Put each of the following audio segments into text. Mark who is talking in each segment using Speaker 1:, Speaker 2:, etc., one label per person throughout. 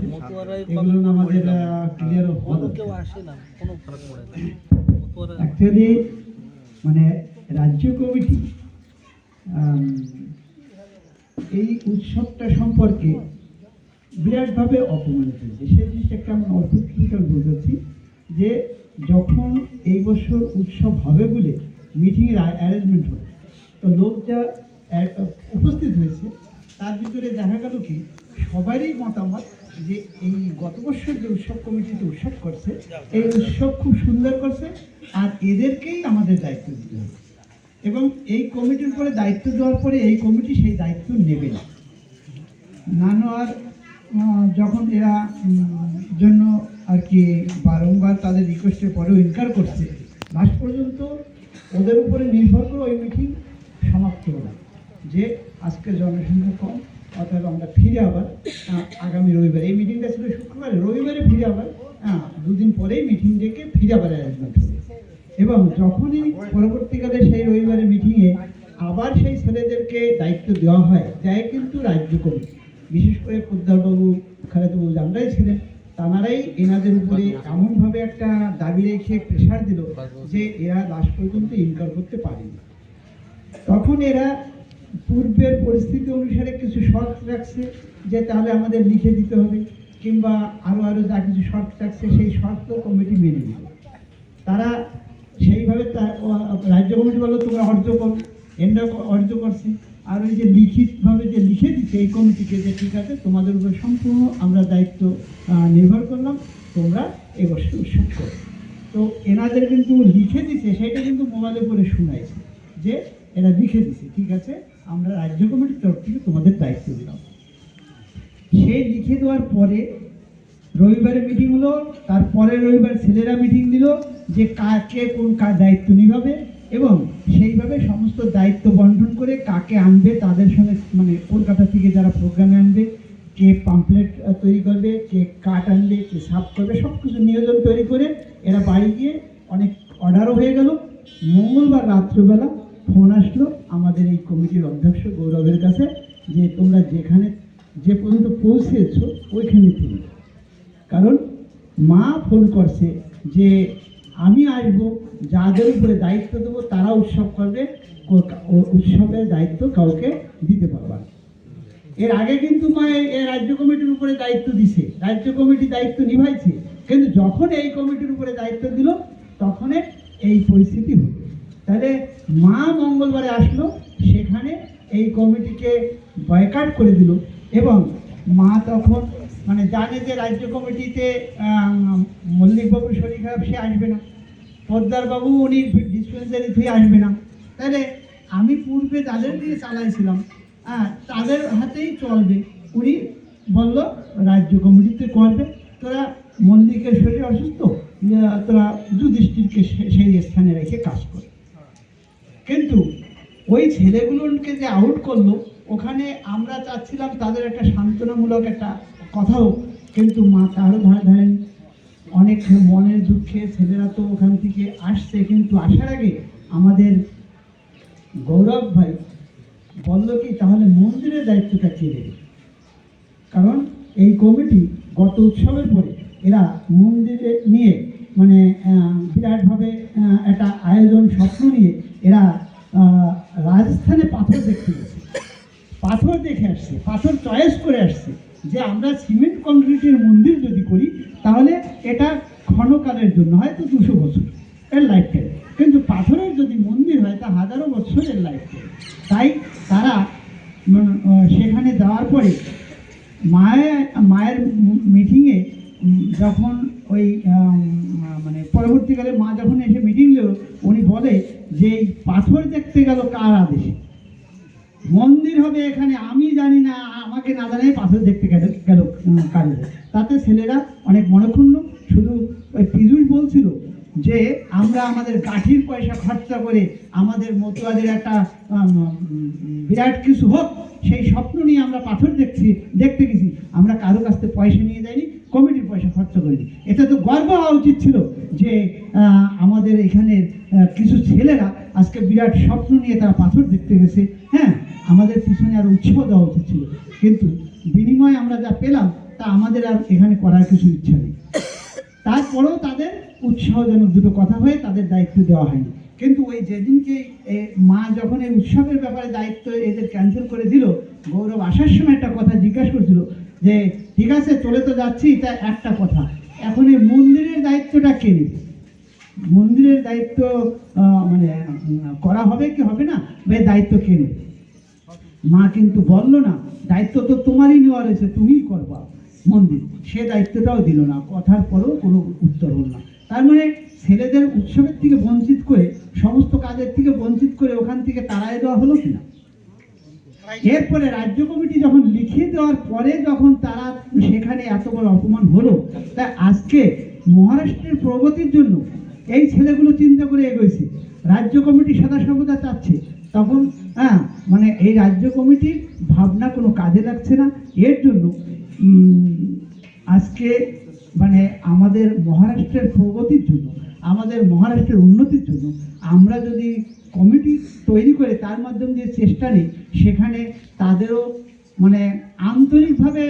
Speaker 1: করছে, এগুলো আমাদের ক্লিয়ার হওয়া দরকার। অ্যাকচুয়ালি মানে রাজ্য কমিটি এই উৎসবটা সম্পর্কে বিরাটভাবে অপমানিত হয়েছে। সেই জিনিসটা কেমন অর্থনীতিটা বুঝেছি যে যখন এই বছর উৎসব হবে বলে মিটিংয়ের অ্যারেঞ্জমেন্ট হবে, তো লোক যা উপস্থিত হয়েছে তার ভিতরে দেখা গেল কি সবারই মতামত যে এই গত বছর যে উৎসব কমিটিতে উৎসব করছে এই উৎসব খুব সুন্দর করছে, আর এদেরকেই আমাদের দায়িত্ব দিতে হবে এবং এই কমিটির উপরে দায়িত্ব দেওয়ার পরে এই কমিটি সেই দায়িত্ব নেবে না নেওয়ার যখন এরা জন্য আর কি বারংবার তাদের রিকোয়েস্টের পরেও ইনকার করছে, লাস্ট পর্যন্ত ওদের উপরে নির্ভর করে ওই মিটিং সমাপ্ত হলো যে আজকে জনসংখ্যা কম, অর্থাৎ আমরা ফিরে আবার আগামী রবিবার, এই মিটিংটা ছিল শুক্রবারে, রবিবারে ফিরে আবার দুদিন পরেই মিটিং ডেকে ফিরে আবার অ্যারেঞ্জমেন্ট হবে। এবং যখনই পরবর্তীকালে সেই রবিবারে মিটিংয়ে আবার সেই ছেলেদেরকে দায়িত্ব দেওয়া হয়, দেয় কিন্তু রাজ্য কমিটি, বিশেষ করে পোদ্দারবাবু, খালেদবাবু জানরাই ছিলেন, তাঁরাই এনাদের উপরে এমনভাবে একটা দাবি রেখে প্রেশার দিল যে এরা লাস্ট পর্যন্ত ইনকার করতে পারেনি। তখন এরা পূর্বের পরিস্থিতি অনুসারে কিছু শর্ত রাখছে যে তাহলে আমাদের লিখে দিতে হবে, কিংবা আরও যা কিছু শর্ত রাখছে সেই শর্ত কমিটি মেনে নিল। তারা সেইভাবে রাজ্য কমিটি বললো তোমরা অর্জ করো, এনরা অর্জ করছে, আর ওই যে লিখিতভাবে যে লিখে দিচ্ছে এই কমিটিকে যে ঠিক আছে তোমাদের উপর সম্পূর্ণ আমরা দায়িত্ব নির্ভর করলাম, তোমরা এবছর উৎসব করো। তো এনাদের কিন্তু লিখে দিছে, সেটা কিন্তু মোবাইলে করে শোনাইছে যে এরা লিখে দিছে ঠিক আছে আমরা রাজ্য কমিটির তরফ থেকে তোমাদের দায়িত্ব দিলাম। সেই লিখে দেওয়ার পরে রবিবারে মিটিং হলো, তারপরে রবিবার ছেলেরা মিটিং দিল যে কাকে কোন কার দায়িত্ব নিভাবে এবং সেইভাবে সমস্ত দায়িত্ব বন্টন করে কাকে আনবে তাদের সঙ্গে, মানে কলকাতা থেকে যারা প্রোগ্রামে আনবে, কে পাম্পলেট তৈরি করবে, কে কাট আনবে, কে সাফ করবে, সব কিছু নিয়োজন তৈরি করে এরা বাড়ি গিয়ে অনেক অর্ডারও হয়ে গেল। মঙ্গলবার রাত্রিবেলা ফোন আসলো আমাদের এই কমিটির অধ্যক্ষ গৌরবের কাছে যে তোমরা যেখানে যে পর্যন্ত পৌঁছেছ ওইখানে থেকে, কারণ মা ফোন করছে যে আমি আসবো, যাদের উপরে দায়িত্ব দেবো তারা উৎসব করবে, উৎসবের দায়িত্ব কাউকে দিতে পারবা। এর আগে কিন্তু মা এই রাজ্য কমিটির উপরে দায়িত্ব দিছে, রাজ্য কমিটি দায়িত্ব নিভাইছে, কিন্তু যখন এই কমিটির উপরে দায়িত্ব দিল তখন এই পরিস্থিতি হলো। তাহলে মা মঙ্গলবারে আসলো, সেখানে এই কমিটিকে বয়কট করে দিল এবং মা তখন মানে জানে যে রাজ্য কমিটিতে মল্লিকবাবু শরীর খারাপ, সে আসবে না, পোদ্দারবাবু উনি ডিসপেন্সারি থেকে আসবে না, তাহলে আমি পূর্বে তাদের দিয়ে চালাইছিলাম, তাদের হাতেই চলবে। উনি বলল রাজ্য কমিটিতে করবে, তোরা মল্লিকের শরীর অসুস্থ, তোরা যুধিষ্ঠিরকে সেই স্থানে রেখে কাজ করে। কিন্তু ওই ছেলেগুলোকে যে আউট করলো, ওখানে আমরা চাচ্ছিলাম তাদের একটা সান্ত্বনামূলক একটা কথা হোক, কিন্তু মা তারও ধরেন অনেক মনের দুঃখে ছেলেরা তো ওখান থেকে আসছে, কিন্তু আসার আগে আমাদের গৌরব ভাই বলল কি তাহলে মন্দিরের দায়িত্বটা কে নেবে, কারণ এই কমিটি গত উৎসবের পরে এরা মন্দিরে নিয়ে মানে বিরাটভাবে একটা আয়োজন স্বপ্ন নিয়ে এরা রাজস্থানে পাথর দেখতে গেছে, পাথর দেখে আসছে, পাথর চয়েস করে আসছে যে আমরা সিমেন্ট কংক্রিটের মন্দির যদি করি তাহলে এটা ক্ষণকালের জন্য হয়তো 200 বছর এর লাইফ টাইম, কিন্তু পাথরের যদি মন্দির হয় তা হাজারো বছরের লাইফ টাইম। তাই তারা সেখানে যাওয়ার পরে মায়ের মিটিংয়ে যখন ওই মানে পরবর্তীকালে মা যখন এসে মিটিং নিল, উনি বলে যে এই পাথর দেখতে গেল কার আদেশে, মন্দির হবে এখানে আমি জানি না, আমাকে না জানাই পাথর দেখতে গেল কার। তাতে ছেলেরা অনেক মনক্ষুণ্ণ, শুধু ওই পীযূষ বলছিল যে আমরা আমাদের গাঠির পয়সা খরচা করে আমাদের মতুয়াদের একটা বিরাট কিছু হোক সেই স্বপ্ন নিয়ে আমরা পাথর দেখতে গেছি, আমরা কারো কাছ থেকে পয়সা নিয়ে যাইনি, কমিটির পয়সা খরচা করিনি। এটা তো গর্ব হওয়া উচিত ছিল যে আমাদের এখানে কিছু ছেলেরা আজকে বিরাট স্বপ্ন নিয়ে তারা পাথর দেখতে গেছে, হ্যাঁ আমাদের পিছনে আরো উৎসাহ দেওয়া উচিত ছিল, কিন্তু বিনিময়ে আমরা যা পেলাম তা আমাদের আর এখানে করার কিছু ইচ্ছা নেই। তারপরেও তাদের উৎসাহজনক দুটো কথা হয়ে তাদের দায়িত্ব দেওয়া হয়নি। কিন্তু ওই যেদিনকে মা যখন এই উৎসবের ব্যাপারে দায়িত্ব এদের ক্যান্সেল করে দিল, গৌরব আসার সময় একটা কথা জিজ্ঞাসা করছিল যে ঠিক আছে চলে তো যাচ্ছি, তা একটা কথা, এখন এই মন্দিরের দায়িত্বটা কে নেবে? মন্দিরের দায়িত্ব মানে করা হবে কি হবে না, ভাই দায়িত্ব কে নেবে? মা কিন্তু বললো না দায়িত্ব তো তোমারই নেওয়া রয়েছে, তুমিই করবা মন্দির, সে দায়িত্বটাও দিল না, কথার পরেও কোনো উত্তর হল না। তার মানে ছেলেদের উৎসবের থেকে বঞ্চিত করে, সমস্ত কাজের থেকে বঞ্চিত করে ওখান থেকে তাড়াই দেওয়া হলো কিনা। এরপরে রাজ্য কমিটি যখন লিখিয়ে দেওয়ার পরে যখন তারা সেখানে এত বড় অপমান হলো, তাই আজকে মহারাষ্ট্রের প্রগতির জন্য এই ছেলেগুলো চিন্তা করে এগোইছে, রাজ্য কমিটি সদা সর্বদা চাচ্ছে, তখন মানে এই রাজ্য কমিটির ভাবনা কোনো কাজে লাগছে না। এর জন্য আজকে মানে আমাদের মহারাষ্ট্রের প্রগতির জন্য, আমাদের মহারাষ্ট্রের উন্নতির জন্য আমরা যদি কমিটি তৈরি করে তার মাধ্যম দিয়ে চেষ্টা নিই, সেখানে তাদেরও মানে আন্তরিকভাবে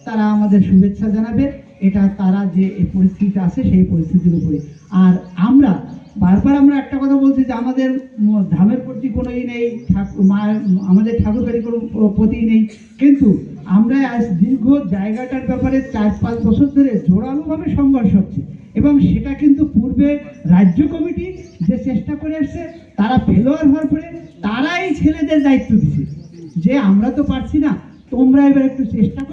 Speaker 1: তারা আমাদের শুভেচ্ছা জানাবে। এটা তারা যে এই পরিস্থিতি আছে সেই পরিস্থিতির উপরে। আর আমরা বারবার একটা কথা বলছি যে আমাদের ধামের প্রতি কোনো নেই, আমাদের ঠাকুর বাড়ির কোনো প্রতি নেই, কিন্তু আমরা আজ দীর্ঘ জায়গাটার ব্যাপারে 4-5 বছর ধরে জোরালোভাবে সংঘর্ষ হচ্ছে, এবং সেটা কিন্তু পূর্বে রাজ্য কমিটি যে চেষ্টা করে আসছে, তারা ফেলোয়ার হওয়ার পরে তারাই ছেলেদের দায়িত্ব দিচ্ছে যে আমরা তো পারছি না, তোমরা এবার একটু চেষ্টা